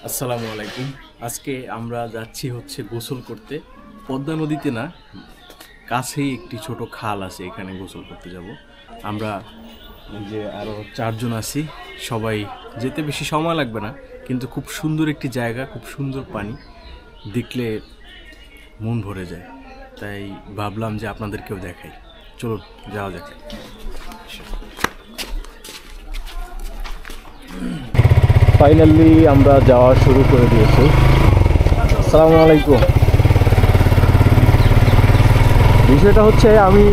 আসসালামু আলাইকুম। আজকে আমরা যাচ্ছি গোসল করতে। পদ্মা নদীতে না, কাছেই একটি ছোট খাল আছে, এখানে গোসল করতে যাব আমরা। এই যে আরও 4 জন আছি, সবাই যেতে বেশি সময় লাগবে না, কিন্তু খুব সুন্দর একটি জায়গা, খুব সুন্দর পানি, দেখলে মন ভরে যায়। তাই ভাবলাম যে আপনাদেরকেও দেখাই। চলুন যাওয়া যাক। ফাইনালি আমরা যাওয়া শুরু করে দিয়েছি। আসসালামু আলাইকুম। বিষয়টা হচ্ছে, আমি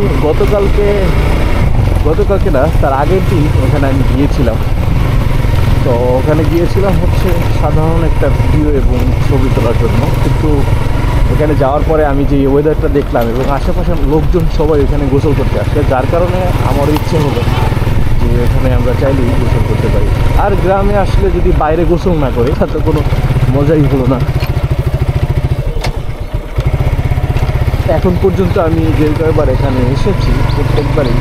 গতকালকে না, তার আগের দিন ওখানে আমি গিয়েছিলাম। তো ওখানে গিয়েছিলাম সাধারণ একটা ভিডিও এবং ছবি তোলার জন্য, কিন্তু এখানে যাওয়ার পরে আমি যে ওয়েদারটা দেখলাম এবং আশেপাশের লোকজন সবাই এখানে গোসল করতে আসছে, যার কারণে আমার ইচ্ছে হলো যে এখানে আমরা চাইলেই গোসল করতে পারি। আর গ্রামে আসলে যদি বাইরে গোসল না করে তাতে কোনো মজাই হলো না। এখন পর্যন্ত আমি যে কয়েকবার এখানে এসেছি, প্রত্যেকবারই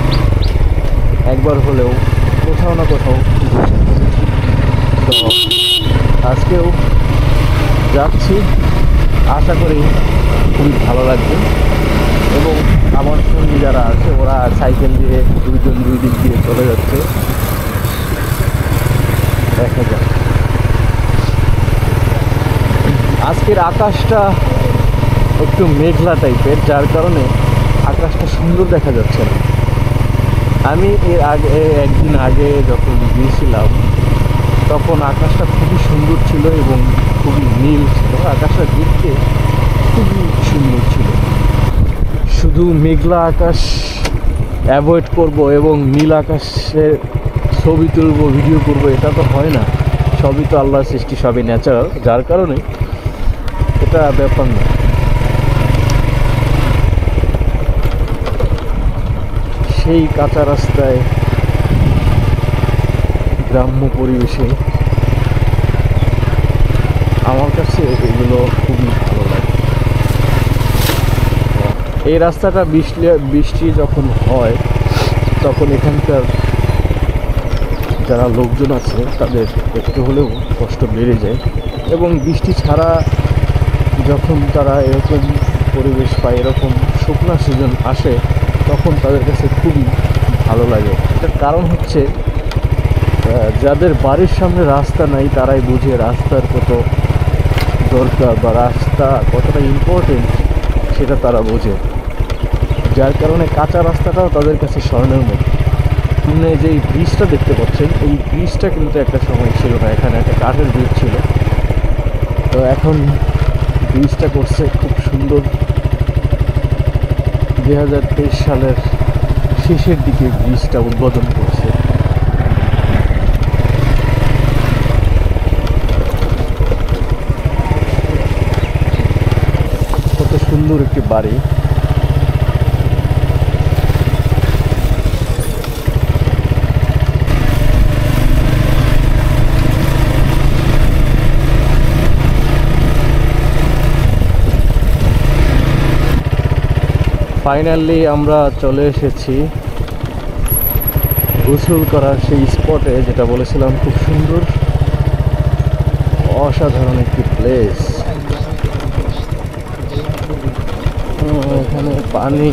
একবার হলেও কোথাও না কোথাও গোসল করেছি। তো আজকেও যাচ্ছি, আশা করি খুবই ভালো লাগবে। এবং আমার সঙ্গে যারা আছে ওরা সাইকেল দিয়ে দুইজন দুই দিক দিয়ে চলে যাচ্ছে, দেখা যাক। আজকের আকাশটা একটু মেঘলা টাইপের, যার কারণে আকাশটা সুন্দর দেখা যাচ্ছে না। আমি একদিন আগে যখন গিয়েছিলাম তখন আকাশটা খুবই সুন্দর ছিল এবং খুবই নীল ছিল, আকাশটা দেখতে খুবই সুন্দর ছিল। শুধু মেঘলা আকাশ অ্যাভয়েড করব এবং নীল আকাশে ছবি তুলব, ভিডিও করব, এটা তো হয় না। সবই তো আল্লাহর সৃষ্টি, সবই ন্যাচারাল, যার কারণে এটা ব্যাপার না। সেই কাঁচা রাস্তায় গ্রাম্য পরিবেশে আমার কাছে এগুলো খুবই ভালো লাগে। এই রাস্তাটা বৃষ্টি যখন হয় তখন এখানকার যারা লোকজন আছে তাদের একটু হলেও কষ্ট বেড়ে যায়, এবং বৃষ্টি ছাড়া যখন তারা এরকম পরিবেশ পায়, এরকম শুকনা সিজন আসে, তখন তাদের কাছে খুবই ভালো লাগে। এটার কারণ যাদের বাড়ির সামনে রাস্তা নাই তারাই বুঝে রাস্তার কত দরকার বা রাস্তা কতটা ইম্পর্টেন্ট সেটা তারা বোঝে, যার কারণে কাঁচা রাস্তাটাও তাদের কাছে স্বর্ণের মতো। আপনি যে এই ব্রিজটা দেখতে পাচ্ছেন, এই ব্রিজটা কিন্তু একটা সময় ছিল না, এখানে একটা কাঠের ব্রিজ ছিল। তো এখন ব্রিজটা করছে খুব সুন্দর। 2023 সালের শেষের দিকে ব্রিজটা উদ্বোধন করছে। কত সুন্দর একটি বাড়ি। ফাইনালি আমরা চলে এসেছি গোসল করার সেই স্পটে, যেটা বলেছিলাম খুব সুন্দর, অসাধারণ একটি প্লেস। এখানে পানি,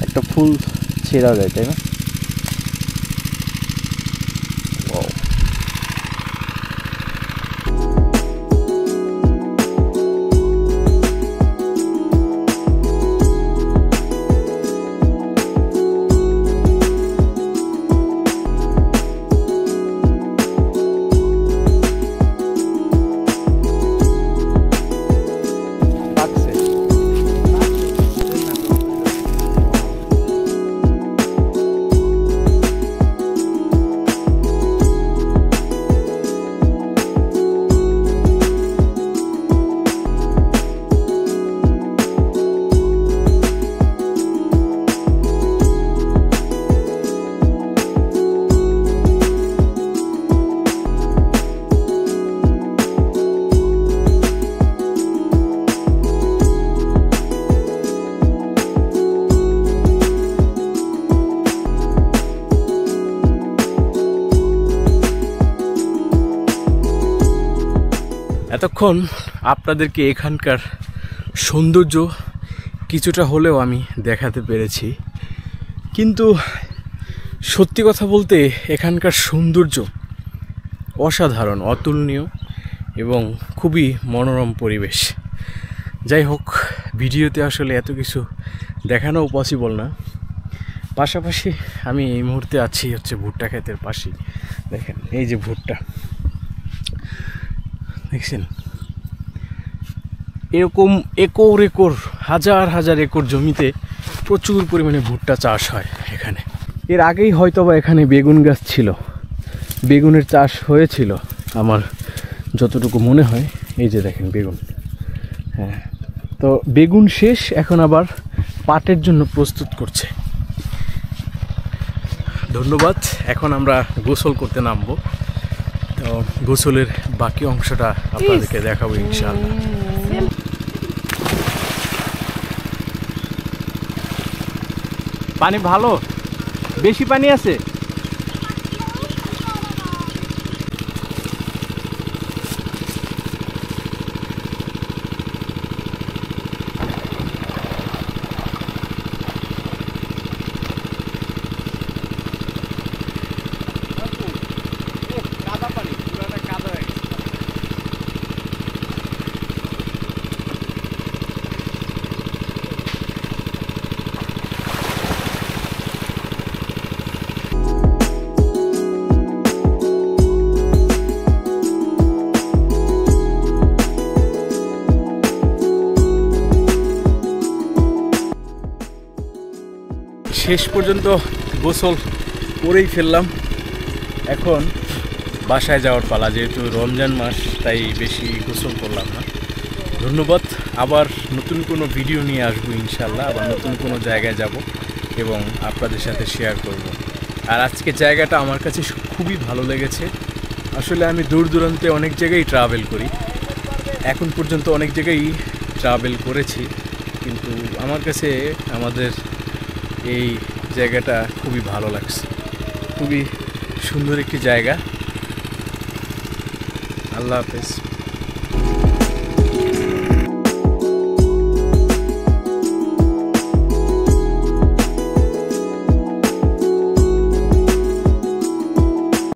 একটা ফুল ছেঁড়া যায়, তাই না? এতক্ষণ আপনাদেরকে এখানকার সৌন্দর্য কিছুটা হলেও আমি দেখাতে পেরেছি, কিন্তু সত্যি কথা বলতে এখানকার সৌন্দর্য অসাধারণ, অতুলনীয় এবং খুবই মনোরম পরিবেশ। যাই হোক, ভিডিওতে আসলে এত কিছু দেখানোও পসিবল না। পাশাপাশি আমি এই মুহূর্তে আছি হচ্ছে ভুট্টা ক্ষেতের পাশেই। দেখেন এই যে ভুট্টা, দেখছেন এরকম একর একর হাজার হাজার একর জমিতে প্রচুর পরিমাণে ভুট্টা চাষ হয় এখানে। এর আগেই হয়তোবা এখানে বেগুন গাছ ছিল, বেগুনের চাষ হয়েছিল আমার যতটুকু মনে হয়। এই যে দেখেন বেগুন, হ্যাঁ, তো বেগুন শেষ, এখন আবার পাটের জন্য প্রস্তুত করছে। ধন্যবাদ। এখন আমরা গোসল করতে নামবো, তো গোসলের বাকি অংশটা আপনাদেরকে দেখাবো ইনশাআল্লাহ। পানি ভালো, বেশি পানি আছে? শেষ পর্যন্ত গোসল করেই ফেললাম। এখন বাসায় যাওয়ার পালা, যেহেতু রমজান মাস তাই বেশি গোসল করলাম না। ধন্যবাদ। আবার নতুন কোনো ভিডিও নিয়ে আসবো ইনশাল্লাহ, আবার নতুন কোনো জায়গায় যাব এবং আপনাদের সাথে শেয়ার করব। আর আজকে জায়গাটা আমার কাছে খুবই ভালো লেগেছে। আসলে আমি দূর দূরান্তে অনেক জায়গায় ট্রাভেল করি, এখন পর্যন্ত অনেক জায়গায় ট্রাভেল করেছি, কিন্তু আমার কাছে আমাদের এই জায়গাটা খুবই ভালো লাগছে। খুবই সুন্দর একটি জায়গা। আল্লাহ হাফেজ।